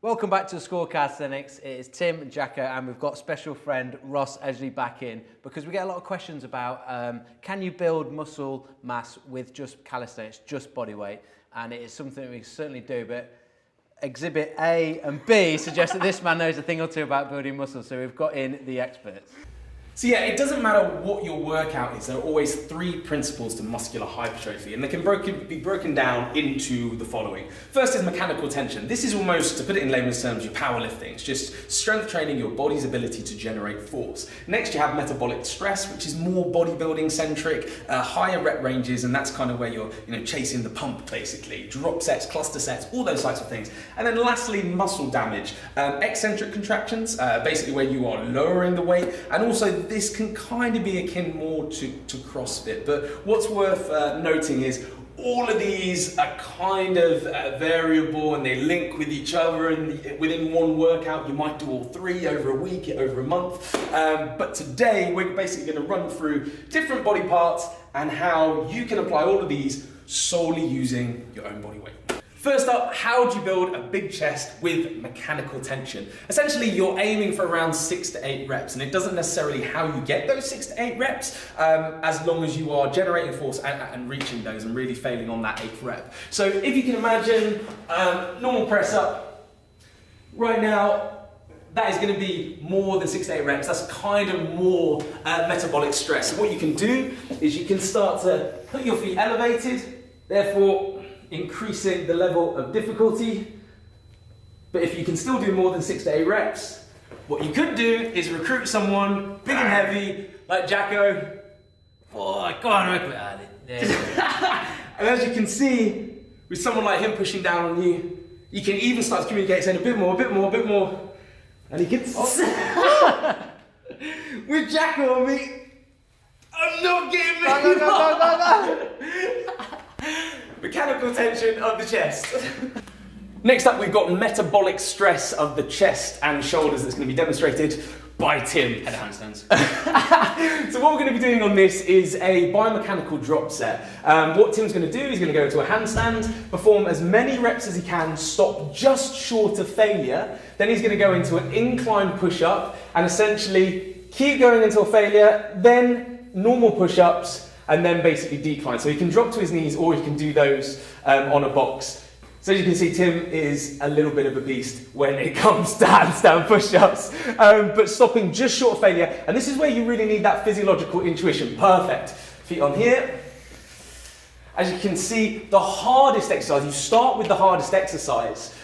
Welcome back to the Score Calisthenics. It is Tim and Jacko, and we've got special friend Ross Edgley back in because we get a lot of questions about can you build muscle mass with just calisthenics, just body weight? And it is something that we certainly do, but Exhibit A and B suggest that this man knows a thing or two about building muscle, so we've got in the experts. So yeah, it doesn't matter what your workout is, there are always three principles to muscular hypertrophy, and they can be broken down into the following. First is mechanical tension. This is almost, to put it in layman's terms, your powerlifting. It's just strength training, your body's ability to generate force. Next you have metabolic stress, which is more bodybuilding centric, higher rep ranges, and that's kind of where you're chasing the pump basically. Drop sets, cluster sets, all those types of things. And then lastly, muscle damage. Eccentric contractions, basically where you are lowering the weight, and also this can kind of be akin more to CrossFit, but what's worth noting is all of these are kind of variable and they link with each other, and within one workout you might do all three over a week, over a month, but today we're basically going to run through different body parts and how you can apply all of these solely using your own body weight. First up, how do you build a big chest with mechanical tension? Essentially, you're aiming for around 6 to 8 reps, and it doesn't necessarily how you get those 6 to 8 reps, as long as you are generating force and reaching those and really failing on that 8th rep. So if you can imagine normal press up, right now, that is going to be more than 6 to 8 reps. That's kind of more metabolic stress. So what you can do is you can start to put your feet elevated, therefore increasing the level of difficulty. But if you can still do more than 6 to 8 reps, what you could do is recruit someone big and heavy like Jacko. Oh, go on, and as you can see, with someone like him pushing down on you, you can even start to communicate, saying a bit more, a bit more, a bit more, and he gets with Jacko on me. I'm not getting no. Mechanical tension of the chest. Next up, we've got metabolic stress of the chest and shoulders that's going to be demonstrated by Tim. Head handstands. So what we're going to be doing on this is a biomechanical drop set. What Tim's going to do is going to go into a handstand, perform as many reps as he can, stop just short of failure. Then he's going to go into an incline push-up and essentially keep going until failure, then normal push-ups, and then basically decline. So he can drop to his knees or he can do those on a box. So as you can see, Tim is a little bit of a beast when it comes to handstand push-ups, but stopping just short of failure. And this is where you really need that physiological intuition. Perfect. Feet on here. As you can see, the hardest exercise, you start with the hardest exercise,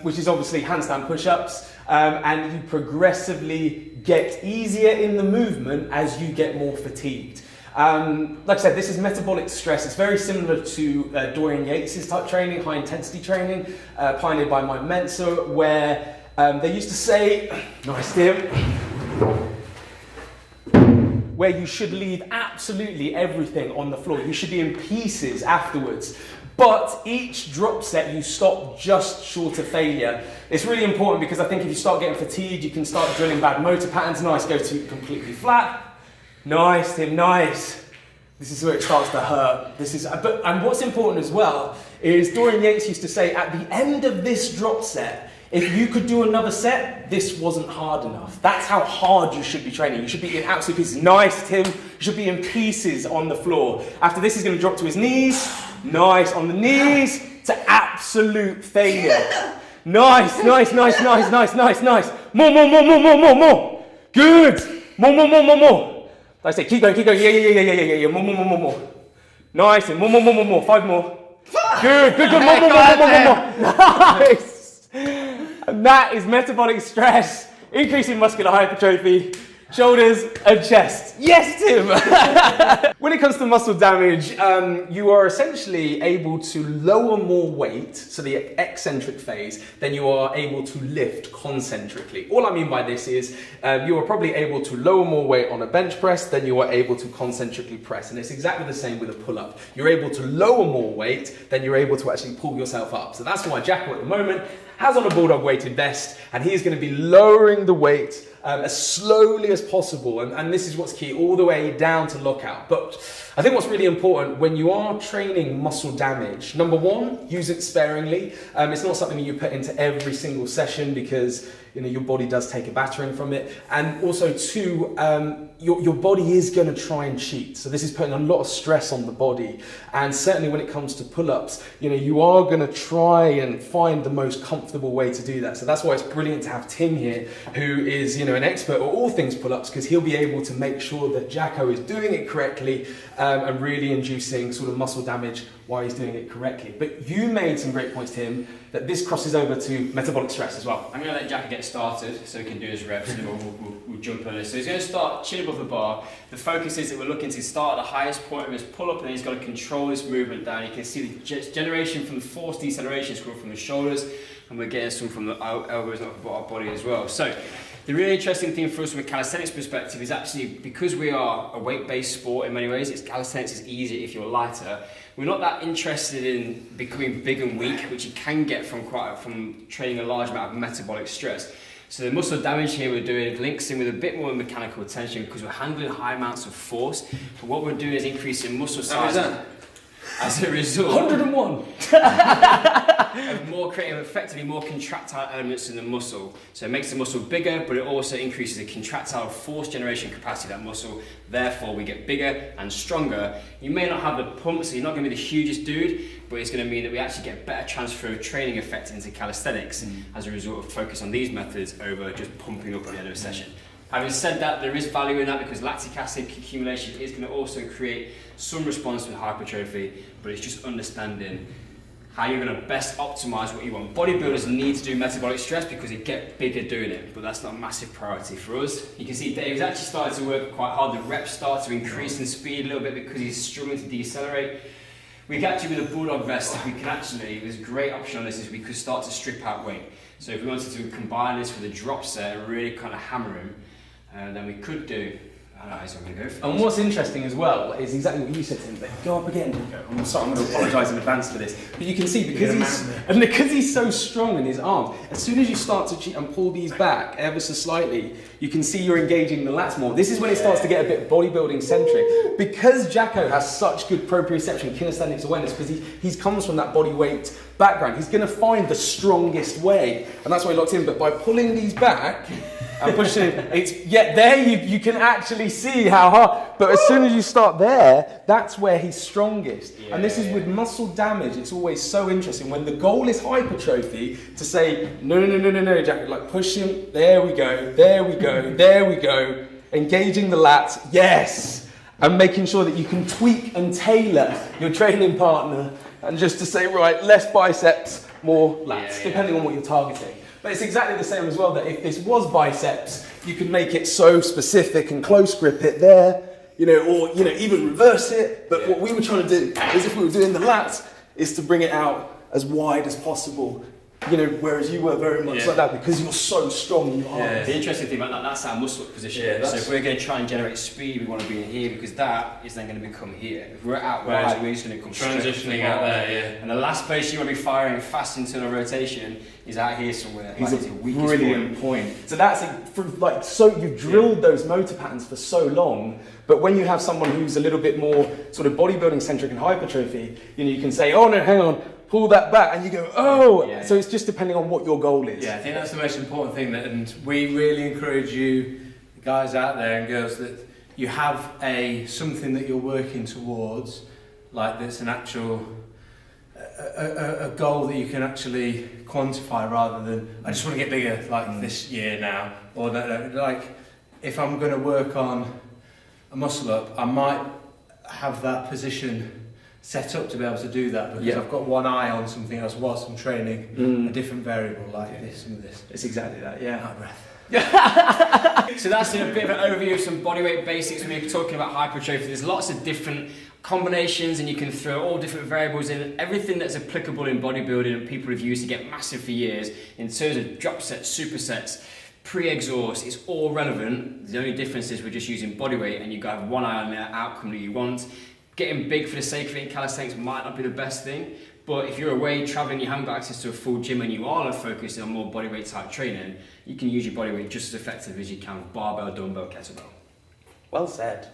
which is obviously handstand push-ups, and you progressively get easier in the movement as you get more fatigued. Like I said, this is metabolic stress. It's very similar to Dorian Yates' type training, high intensity training, pioneered by Mike Mentzer, where they used to say, nice Tim, where you should leave absolutely everything on the floor. You should be in pieces afterwards. But each drop set, you stop just short of failure. It's really important because I think if you start getting fatigued, you can start drilling bad motor patterns. Nice, go to completely flat. Nice, Tim, nice. This is where it starts to hurt. And what's important as well is Dorian Yates used to say at the end of this drop set, if you could do another set, this wasn't hard enough. That's how hard you should be training. You should be in absolute pieces. Nice, Tim. You should be in pieces on the floor. After this, he's going to drop to his knees. Nice, on the knees to absolute failure. Nice, nice, nice, nice, nice, nice, nice. More. Good. More. Like I say, keep going. Yeah. More. Nice, and more. 5 more. Good. More. Nice. And that is metabolic stress, increasing muscular hypertrophy, shoulders and chest. Yes, Tim! When it comes to muscle damage, you are essentially able to lower more weight, so the eccentric phase, than you are able to lift concentrically. All I mean by this is you are probably able to lower more weight on a bench press than you are able to concentrically press. And it's exactly the same with a pull-up. You're able to lower more weight than you're able to actually pull yourself up. So that's why Jacko at the moment has on a Bulldog weighted vest, and he is going to be lowering the weight as slowly as possible, and this is what's key, all the way down to lockout. But I think what's really important when you are training muscle damage, number one, use it sparingly. It's not something you put into every single session because your body does take a battering from it. And also two, your body is going to try and cheat. So this is putting a lot of stress on the body. And certainly when it comes to pull-ups, you are going to try and find the most comfortable way to do that. So that's why it's brilliant to have Tim here, who is, an expert at all things pull-ups, because he'll be able to make sure that Jacko is doing it correctly and really inducing sort of muscle damage while he's doing it correctly. But you made some great points, Tim, that this crosses over to metabolic stress as well. I'm going to let Jacko get started so he can do his reps, and then we'll jump on it. So he's going to start chin above the bar. The focus is that we're looking to start at the highest point of his pull-up, and then he's got to control this movement down. You can see the generation from the force deceleration is coming from the shoulders, and we're getting some from the elbows and upper our body as well. So the really interesting thing for us from a calisthenics perspective is actually, because we are a weight-based sport in many ways, calisthenics is easier if you're lighter. We're not that interested in becoming big and weak, which you can get from training a large amount of metabolic stress. So the muscle damage here we're doing links in with a bit more mechanical tension because we're handling high amounts of force. But what we're doing is increasing muscle size. As a result, 101. of creating effectively more contractile elements in the muscle. So it makes the muscle bigger, but it also increases the contractile force generation capacity of that muscle. Therefore, we get bigger and stronger. You may not have the pump, so you're not going to be the hugest dude, but it's going to mean that we actually get better transfer of training effect into calisthenics as a result of focus on these methods over just pumping up at the end of a session. Having said that, there is value in that because lactic acid accumulation is going to also create some response with hypertrophy, but it's just understanding how you're going to best optimize what you want. Bodybuilders need to do metabolic stress because they get bigger doing it, but that's not a massive priority for us. You can see Dave's actually started to work quite hard. The reps start to increase in speed a little bit because he's struggling to decelerate. We can actually, with a Bulldog vest, there's a great option on this, is we could start to strip out weight. So if we wanted to combine this with a drop set and really kind of hammer him, then we could do. So I'm going to go for And what's interesting as well is exactly what you said, Tim. Go up again. I'm sorry, I'm going to apologise in advance for this. But you can see because he's so strong in his arms, as soon as you start to cheat and pull these back ever so slightly, you can see you're engaging the lats more. This is when it starts to get a bit bodybuilding centric. Because Jacko has such good proprioception, kinesthetics awareness, because he comes from that body weight background, he's going to find the strongest way, and that's why he locked in. But by pulling these back and pushing, there you can actually see how hard. But as soon as you start there, that's where he's strongest. And this is with muscle damage. It's always so interesting when the goal is hypertrophy to say no, Jacko, like push him. There we go. Engaging the lats, yes, and making sure that you can tweak and tailor your training partner, and just to say, right, less biceps, more lats, depending on what you're targeting. But it's exactly the same as well, that if this was biceps, you could make it so specific and close grip it there, or even reverse it. But what we were trying to do is, if we were doing the lats, is to bring it out as wide as possible. Whereas you were very much like that because you're so strong in your arms. The interesting thing about that's our muscle up position. So if we're going to try and generate speed, we want to be in here because that is then going to become here. If we're out wide, we're just going to come transitioning out there. And the last place you want to be firing fast internal rotation is out here somewhere. It's a brilliant point. So that's you've drilled those motor patterns for so long, but when you have someone who's a little bit more sort of bodybuilding centric and hypertrophy, you can say, oh no, hang on, pull that back, and you go, oh. So it's just depending on what your goal is. Yeah, I think that's the most important thing, and we really encourage you guys out there and girls that you have something that you're working towards, like that's an actual a goal that you can actually quantify, rather than I just want to get bigger like this year now, or that, like if I'm going to work on a muscle up, I might have that position set up to be able to do that because I've got one eye on something else whilst I'm training a different variable like this and this. It's exactly that, Out of breath. So that's a bit of an overview of some bodyweight basics when we're talking about hypertrophy. There's lots of different combinations and you can throw all different variables in. Everything that's applicable in bodybuilding and people have used to get massive for years in terms of drop sets, supersets, pre-exhaust, it's all relevant. The only difference is we're just using bodyweight and you have one eye on the outcome that you want. Getting big for the sake of it in calisthenics might not be the best thing, But if you're away traveling, you haven't got access to a full gym and you are focusing on more bodyweight type training, you can use your bodyweight just as effective as you can with barbell, dumbbell, kettlebell. Well said.